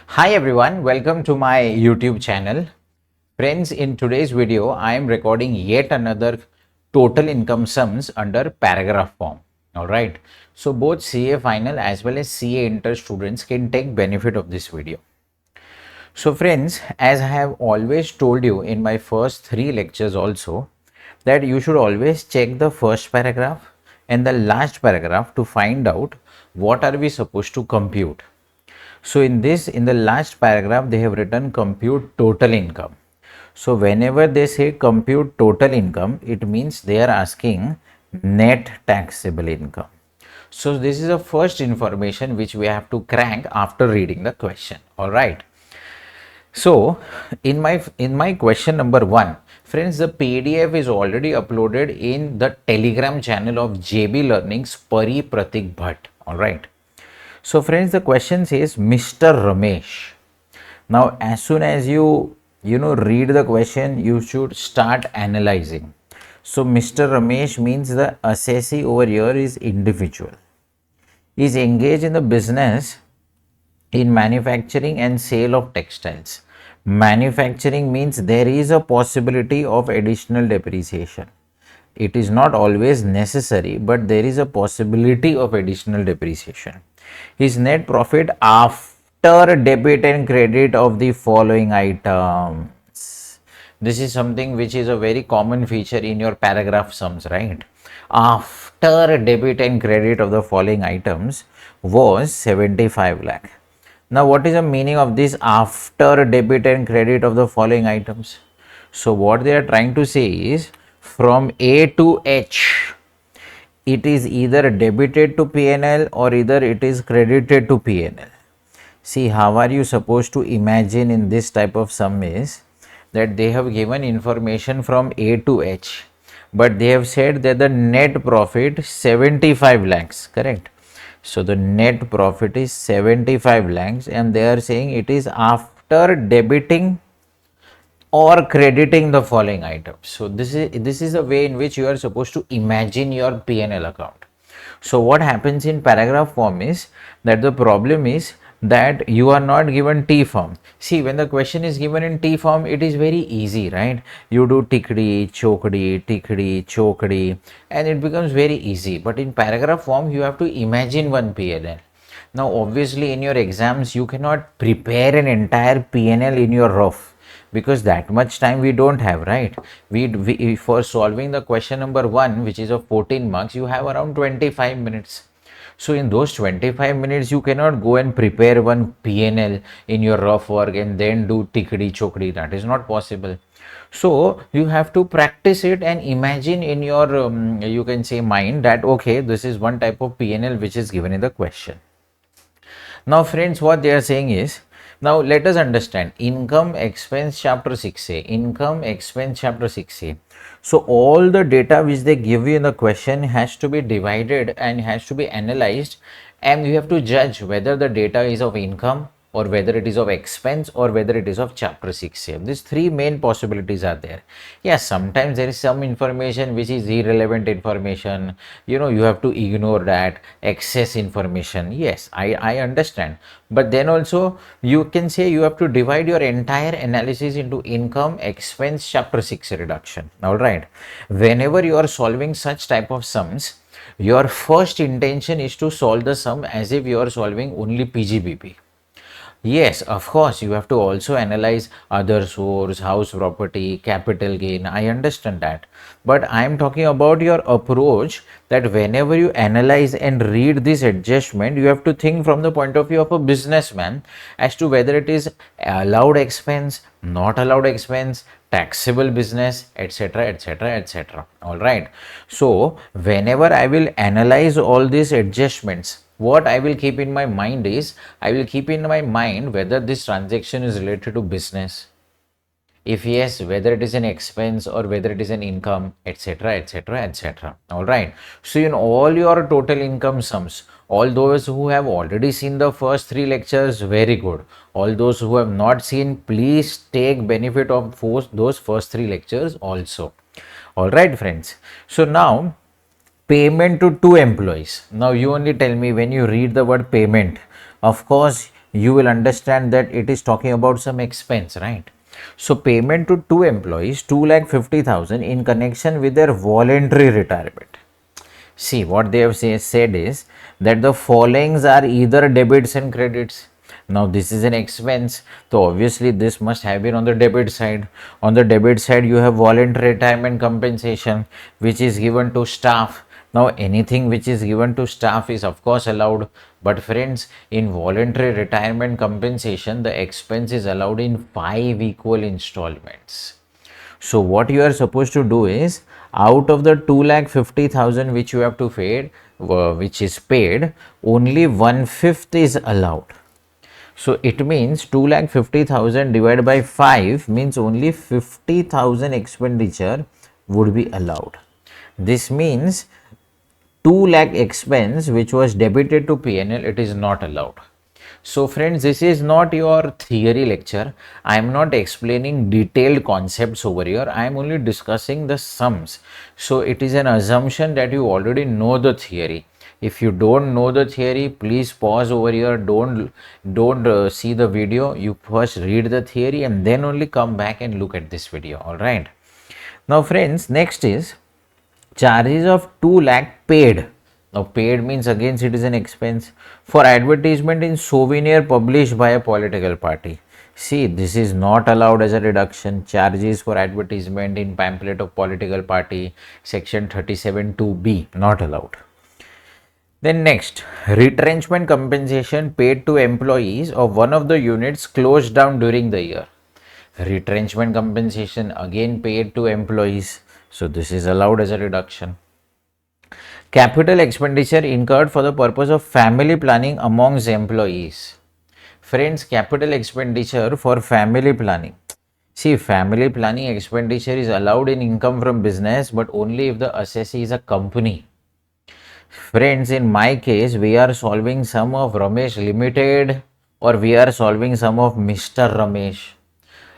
Hi everyone, welcome to my YouTube channel. Friends, in today's video, I am recording yet another total income sums under paragraph form. Alright, so both CA final as well as CA inter students can take benefit of this video. So friends, as I have always told you in my first 3 lectures also, that you should always check the first paragraph and the last paragraph to find out what are we supposed to compute. So in the last paragraph, they have written compute total income. So whenever they say compute total income, it means they are asking net taxable income. So this is the first information which we have to crack after reading the question. All right. So in my question number 1, friends, the PDF is already uploaded in the Telegram channel of JB Learning's Pratik Bhatt. All right. So friends, the question says Mr. Ramesh. Now, as soon as you read the question, you should start analyzing. So Mr. Ramesh means the assessee over here is individual. He is engaged in the business in manufacturing and sale of textiles. Manufacturing means there is a possibility of additional depreciation. It is not always necessary, but there is a possibility of additional depreciation. His net profit after debit and credit of the following items. This is something which is a very common feature in your paragraph sums, right? After debit and credit of the following items was 75 lakh. Now, what is the meaning of this after debit and credit of the following items? So, what they are trying to say is from A to H, it is either debited to PNL or either it is credited to PNL. See, how are you supposed to imagine in this type of sum is that they have given information from A to H, but they have said that the net profit 75 lakhs, correct? So the net profit is 75 lakhs and they are saying it is after debiting or crediting the following items. So this is a way in which you are supposed to imagine your P&L account. So what happens in paragraph form is that the problem is that you are not given T form. See, when the question is given in T form, it is very easy, right? You do tikdi, chokdi, and it becomes very easy. But in paragraph form, you have to imagine one P&L. Now, obviously, in your exams, you cannot prepare an entire P&L in your rough, because that much time we don't have, right? We for solving the question number 1, which is of 14 marks, you have around 25 minutes. So in those 25 minutes, you cannot go and prepare one PNL in your rough work and then do tikdi chokdi. That is not possible. So you have to practice it and imagine in your you can say mind that okay, this is one type of PNL which is given in the question. Now friends, what they are saying is, now let us understand income expense chapter 6a, income expense chapter 6a. So all the data which they give you in the question has to be divided and has to be analyzed, and you have to judge whether the data is of income or whether it is of expense or whether it is of chapter 6a. These 3 main possibilities are there. Yes, sometimes there is some information which is irrelevant information, you have to ignore that excess information. Yes, I understand, but then also you can say you have to divide your entire analysis into income expense chapter 6 reduction. All right, whenever you are solving such type of sums, your first intention is to solve the sum as if you are solving only PGBP. Yes, of course, you have to also analyze other source, house property, capital gain. I understand that. But I am talking about your approach, that whenever you analyze and read this adjustment, you have to think from the point of view of a businessman as to whether it is allowed expense, not allowed expense, taxable business, etc., etc., etc. All right. So whenever I will analyze all these adjustments, what I will keep in my mind is, I will keep in my mind whether this transaction is related to business. If yes, whether it is an expense or whether it is an income, etc., etc., etc. All right. So in all your total income sums, all those who have already seen the first 3 lectures, very good. All those who have not seen, please take benefit of those first 3 lectures also. All right, friends. So now, payment to 2 employees. Now you only tell me, when you read the word payment, of course you will understand that it is talking about some expense, right? So payment to two employees, 2,50,000 in connection with their voluntary retirement. See, what they have said is that the followings are either debits and credits. Now, this is an expense, so obviously this must have been on the debit side. On the debit side, you have voluntary retirement compensation, which is given to staff. Now, anything which is given to staff is of course allowed, but friends, in voluntary retirement compensation, the expense is allowed in 5 equal installments. So what you are supposed to do is, out of the 2,50,000 which you have to pay, which is paid, only 1/5 is allowed. So it means 2,50,000 divided by 5 means only 50,000 expenditure would be allowed. This means 2 lakh expense which was debited to PNL, it is not allowed. So friends, this is not your theory lecture. I am not explaining detailed concepts over here. I am only discussing the sums. So it is an assumption that you already know the theory. If you don't know the theory, please pause over here. Don't see the video. You first read the theory and then only come back and look at this video. All right. Now friends, next is charges of 2 lakh paid. Now paid means again it is an expense for advertisement in souvenir published by a political party. See, this is not allowed as a reduction. Charges for advertisement in pamphlet of political party, section 37(2)(b), not allowed. Then next, retrenchment compensation paid to employees of one of the units closed down during the year. Retrenchment compensation again paid to employees. So this is allowed as a reduction. Capital expenditure incurred for the purpose of family planning amongst employees. Friends, capital expenditure for family planning. See, family planning expenditure is allowed in income from business, but only if the assessee is a company. Friends, in my case, we are solving sum of Ramesh Limited or we are solving sum of Mr. Ramesh.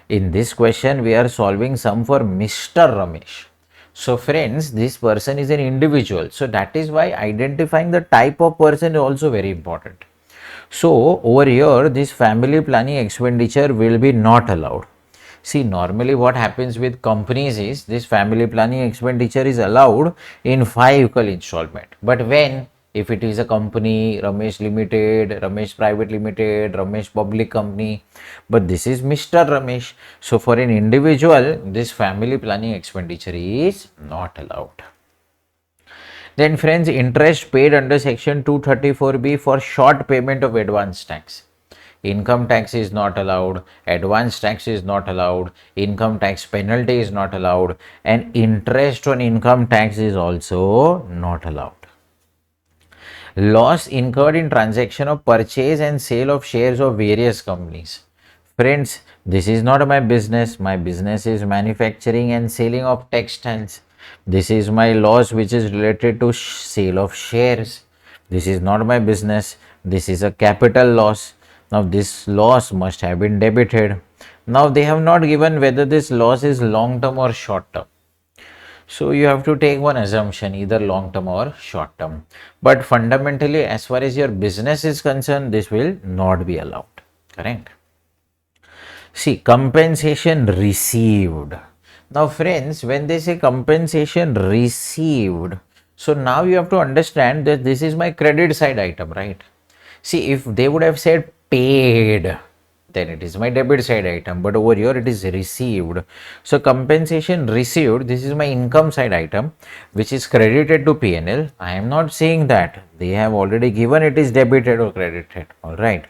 In this question, we are solving sum for Mr. Ramesh. So friends, this person is an individual. So that is why identifying the type of person is also very important. So over here, this family planning expenditure will be not allowed. See, normally what happens with companies is this family planning expenditure is allowed in 5 equal installment. But when, if it is a company, Ramesh Limited, Ramesh Private Limited, Ramesh Public Company, but this is Mr. Ramesh. So for an individual, this family planning expenditure is not allowed. Then friends, interest paid under section 234B for short payment of advance tax. Income tax is not allowed, advance tax is not allowed, income tax penalty is not allowed, and interest on income tax is also not allowed. Loss incurred in transaction of purchase and sale of shares of various companies. Friends, this is not my business. My business is manufacturing and selling of textiles. This is my loss which is related to sale of shares. This is not my business. This is a capital loss. Now this loss must have been debited. Now they have not given whether this loss is long term or short term. So you have to take one assumption, either long term or short term. But fundamentally, as far as your business is concerned, this will not be allowed. Correct? See, compensation received. Now friends, when they say compensation received, so now you have to understand that this is my credit side item, right? See, if they would have said paid, then it is my debit side item, but over here it is received. So compensation received, this is my income side item which is credited to PNL. I am not saying that they have already given it is debited or credited. All right.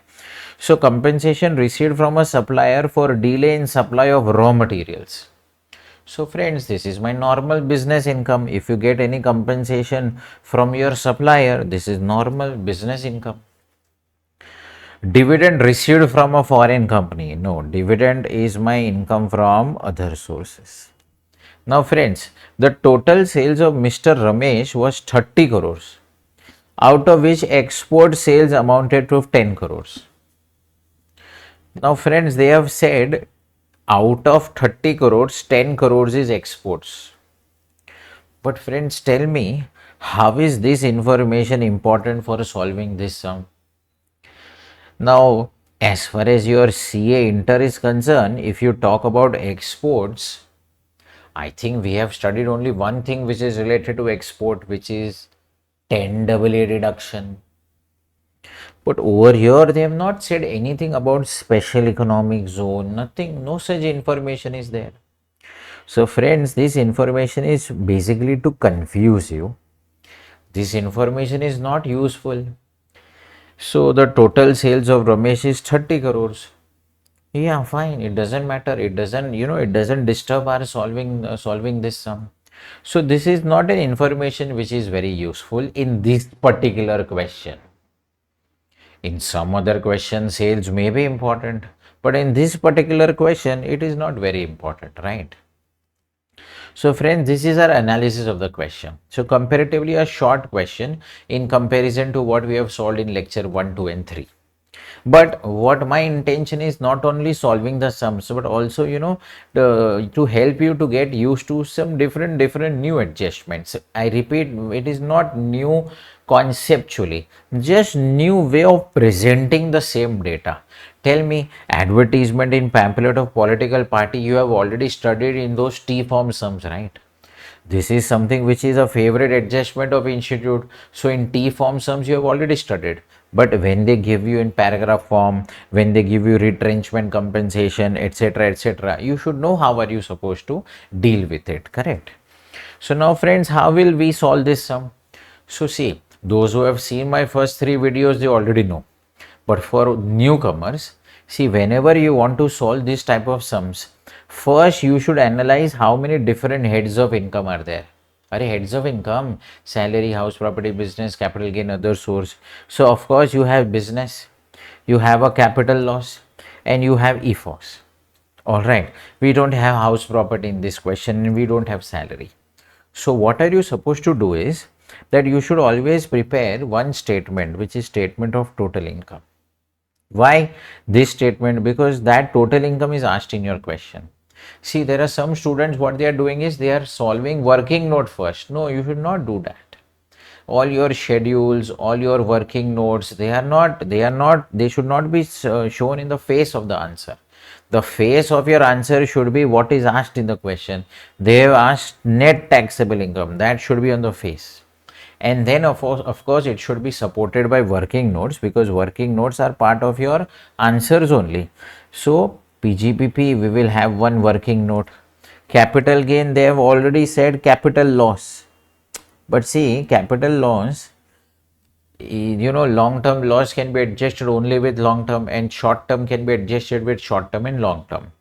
So compensation received from a supplier for delay in supply of raw materials. So friends, this is my normal business income. If you get any compensation from your supplier, this is normal business income. Dividend received from a foreign company. No, dividend is my income from other sources. Now friends, the total sales of Mr. Ramesh was 30 crores, out of which export sales amounted to 10 crores. Now friends, they have said out of 30 crores, 10 crores is exports. But friends, tell me, how is this information important for solving this sum? Now, As far as your CA inter is concerned, if you talk about exports, I think we have studied only one thing which is related to export, which is 10AA reduction. But over here, they have not said anything about special economic zone, nothing, no such information is there. So, friends, this information is basically to confuse you. This information is not useful. So, the total sales of Ramesh is 30 crores. Yeah, fine. It doesn't matter. It doesn't, it doesn't disturb our solving this sum. So, this is not an information which is very useful in this particular question. In some other question, sales may be important, but in this particular question, it is not very important, right? So friends, this is our analysis of the question. So comparatively a short question in comparison to what we have solved in lecture 1, 2 and 3. But what my intention is not only solving the sums, but also, to help you to get used to some different new adjustments. I repeat, it is not new conceptually, just new way of presenting the same data. Tell me, advertisement in pamphlet of political party, you have already studied in those T form sums, right? This is something which is a favorite adjustment of institute. So in T form sums you have already studied. But when they give you in paragraph form, when they give you retrenchment compensation, etc., you should know how are you supposed to deal with it, correct? So now friends, how will we solve this sum? So see, those who have seen my first 3 videos, they already know. But for newcomers, see, whenever you want to solve this type of sums, first you should analyze how many different heads of income are there. Are heads of income, salary, house, property, business, capital gain, other source. So of course you have business, you have a capital loss, and you have EFOS. All right, we don't have house property in this question, and we don't have salary. So what are you supposed to do is that you should always prepare one statement, which is statement of total income. Why this statement? Because that total income is asked in your question. See, there are some students, what they are doing is they are solving working note first. No, you should not do that. All your schedules, all your working notes, they should not be shown in the face of the answer. The face of your answer should be what is asked in the question. They have asked net taxable income, that should be on the face. And then of course it should be supported by working notes, because working notes are part of your answers only. So PGPP, we will have one working note. Capital gain, they have already said capital loss. But see, capital loss, long term loss can be adjusted only with long term, and short term can be adjusted with short term and long term.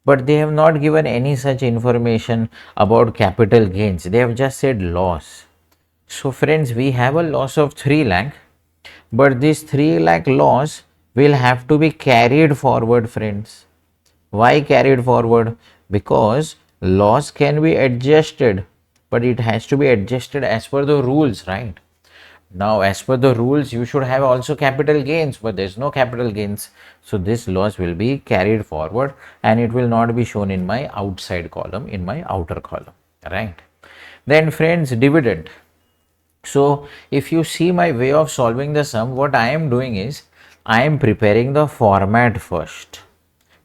But they have not given any such information about capital gains. They have just said loss. So friends, we have a loss of 3 lakh, but this 3 lakh loss will have to be carried forward, friends. Why carried forward? Because loss can be adjusted, but it has to be adjusted as per the rules, right? Now, as per the rules, you should have also capital gains, but there's no capital gains. So this loss will be carried forward and it will not be shown in my outside column, in my outer column, right? Then friends, dividend. So if you see my way of solving the sum, what I am doing is I am preparing the format first,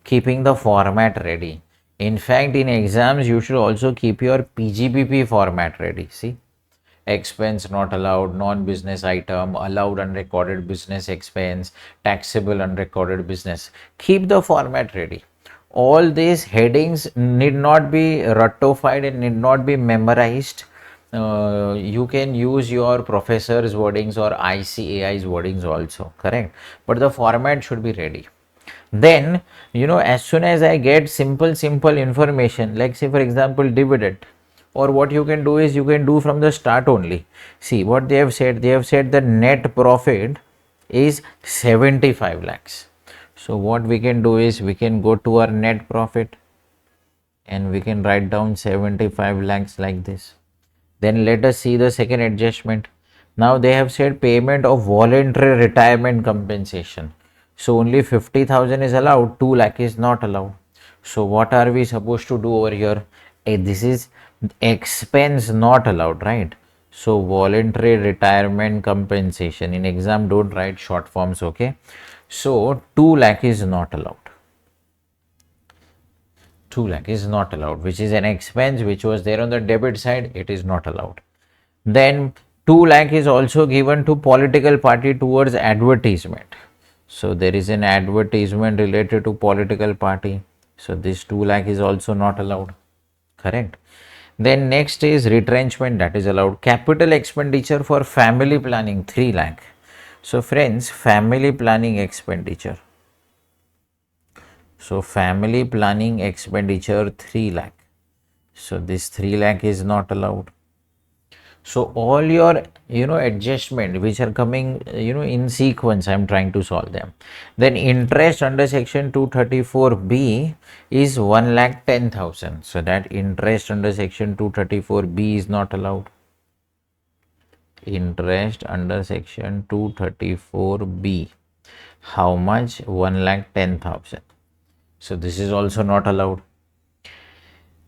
keeping the format ready. In fact, in exams, you should also keep your PGPP format ready. See, expense not allowed, non-business item, allowed unrecorded business expense, taxable unrecorded business. Keep the format ready. All these headings need not be ratified and need not be memorized. You can use your professor's wordings or ICAI's wordings also, correct? But the format should be ready. Then, as soon as I get simple information, like say for example dividend, or what you can do is you can do from the start only. See what they have said. They have said the net profit is 75 lakhs. So what we can do is we can go to our net profit and we can write down 75 lakhs like this. Then let us see the second adjustment. Now they have said payment of voluntary retirement compensation. So only 50,000 is allowed, 2 lakh is not allowed. So what are we supposed to do over here? This is expense not allowed, right? So voluntary retirement compensation. In exam, don't write short forms, okay? So 2 lakh is not allowed. 2 lakh is not allowed, which is an expense which was there on the debit side. It is not allowed. Then 2 lakh is also given to political party towards advertisement. So there is an advertisement related to political party. So this 2 lakh is also not allowed. Correct. Then next is retrenchment, that is allowed. Capital expenditure for family planning 3 lakh. So friends, family planning expenditure. So family planning expenditure 3 lakh. So this 3 lakh is not allowed. So all your adjustment which are coming in sequence, I am trying to solve them. Then interest under section 234B is 1,10,000. So that interest under section 234B is not allowed. Interest under section 234B, how much? 1,10,000. So this is also not allowed.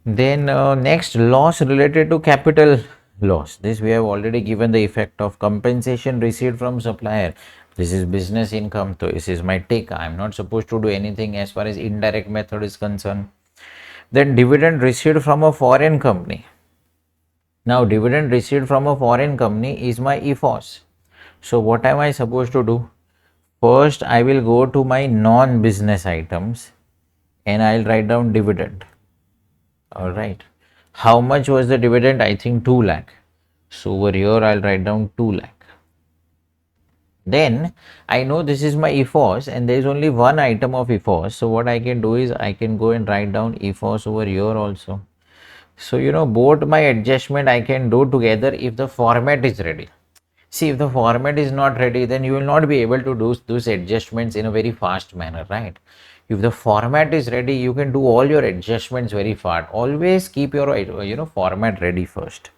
Then next, loss related to capital loss. This we have already given the effect of compensation received from supplier. This is business income. So this is my take. I am not supposed to do anything as far as indirect method is concerned. Then dividend received from a foreign company. Now dividend received from a foreign company is my EFOS. So what am I supposed to do? First I will go to my non-business items and I'll write down dividend. All right. How much was the dividend? I think 2 lakh. So over here I'll write down 2 lakh. Then I know this is my EFOS and there is only one item of EFOS. So what I can do is I can go and write down EFOS over here also. So both my adjustment I can do together if the format is ready. See, if the format is not ready, then you will not be able to do those adjustments in a very fast manner, right? If the format is ready, you can do all your adjustments very fast. Always keep your format ready first.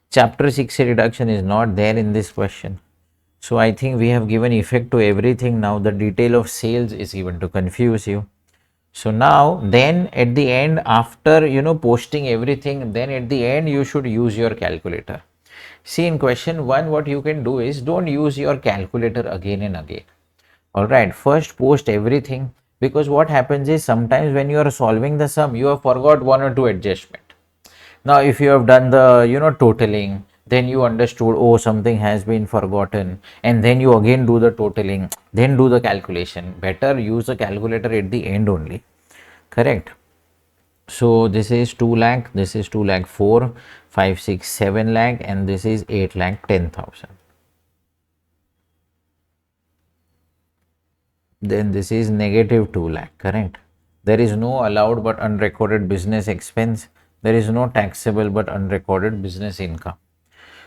Chapter 6 reduction is not there in this question. So I think we have given effect to everything. Now the detail of sales is given to confuse you. So now then at the end, after posting everything, then at the end you should use your calculator. See, in question 1, what you can do is don't use your calculator again and again. Alright, first post everything, because what happens is sometimes when you are solving the sum, you have forgot one or two adjustment. Now if you have done the totaling, then you understood, oh, something has been forgotten, and then you again do the totaling, then do the calculation. Better use the calculator at the end only. Correct. So this is 2 lakh, this is 2 lakh 4, 5, 6, 7 lakh, and this is 8 lakh 10,000. Then this is negative 2 lakh, correct. There is no allowed but unrecorded business expense. There is no taxable but unrecorded business income.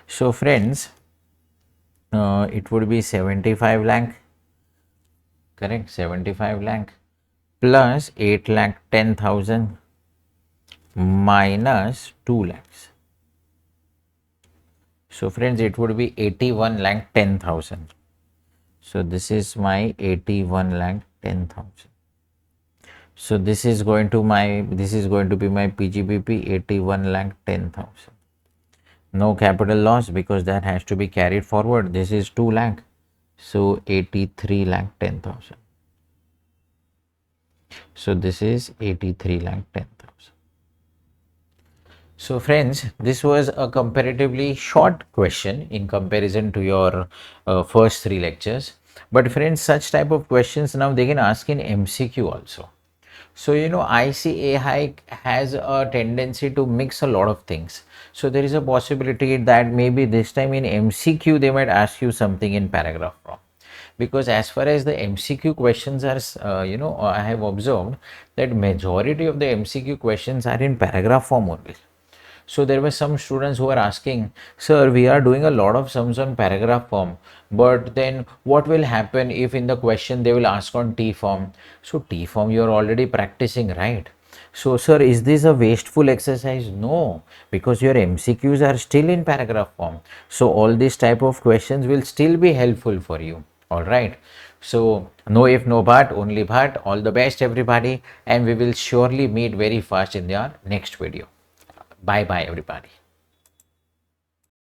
So friends, it would be 75 lakh, correct, 75 lakh plus 8 lakh 10,000 minus 2 lakhs. So friends, it would be 81 lakh 10,000. So this is my 81 lakh 10,000. So this is going to be my PGBP 81 lakh 10,000. No capital loss because that has to be carried forward. This is 2 lakh. So 83 lakh 10,000. So this is 83 lakh 10,000. So friends, this was a comparatively short question in comparison to your first 3 lectures. But friends, such type of questions now they can ask in MCQ also. So ICAI has a tendency to mix a lot of things. So there is a possibility that maybe this time in MCQ they might ask you something in paragraph form. Because as far as the MCQ questions are, I have observed that majority of the MCQ questions are in paragraph form only. So there were some students who were asking, sir, we are doing a lot of sums on paragraph form, but then what will happen if in the question they will ask on T form? So T form you are already practicing, right? So sir, is this a wasteful exercise? No, because your MCQs are still in paragraph form. So all these type of questions will still be helpful for you. All right. So no if, no but, only but. All the best everybody, and we will surely meet very fast in your next video. Bye bye everybody.